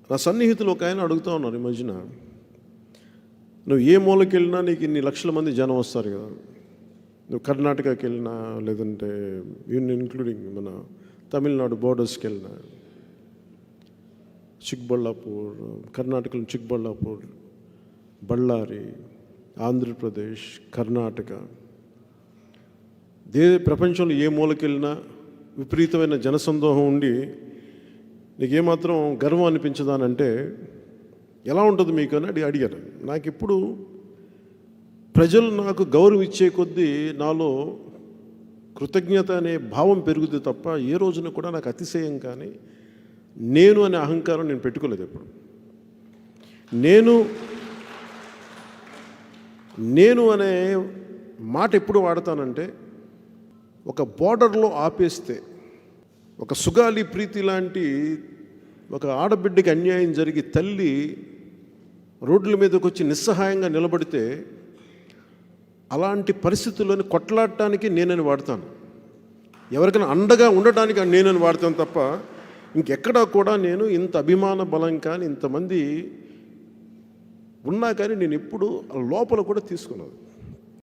నా సన్నిహితులు ఒక ఆయన అడుగుతూ ఉన్నారు ఈ మధ్యన, నువ్వు ఏ మూలకి వెళ్ళినా నీకు ఇన్ని లక్షల మంది జనం వస్తారు కదా, నువ్వు కర్ణాటకకి వెళ్ళినా లేదంటే ఇంక్లూడింగ్ మన తమిళనాడు బోర్డర్స్కి వెళ్ళినా, చిక్బళ్ళాపూర్, కర్ణాటకలో చిక్బళ్ళాపూర్, బళ్ళారి, ఆంధ్రప్రదేశ్, కర్ణాటక, ప్రపంచంలో ఏ మూలకి వెళ్ళినా విపరీతమైన జనసందోహం ఉండి నీకేమాత్రం గర్వం అనిపించదానంటే ఎలా ఉంటుంది మీకు అని అడిగారు. నాకు ఇప్పుడు ప్రజలు నాకు గౌరవం ఇచ్చే కొద్దీ నాలో కృతజ్ఞత అనే భావం పెరుగుతుంది తప్ప ఏ రోజున కూడా నాకు అతిశయం కానీ నేను అనే అహంకారం నేను పెట్టుకోలేదు. ఎప్పుడు నేను అనే మాట ఎప్పుడు వాడతానంటే, ఒక బోర్డర్లో ఆపేస్తే, ఒక సుగాలి ప్రీతి లాంటి ఒక ఆడబిడ్డకి అన్యాయం జరిగి తల్లి రోడ్ల మీదకి వచ్చి నిస్సహాయంగా నిలబడితే అలాంటి పరిస్థితుల్లోని కొట్లాడటానికి నేనని వాడతాను. ఎవరికైనా అండగా ఉండటానికి నేనని వాడతాను తప్ప ఇంకెక్కడా కూడా నేను ఇంత అభిమాన బలం కానీ ఇంతమంది ఉన్నా కానీ నేను ఎప్పుడు లోపల కూడా తీసుకున్నాను.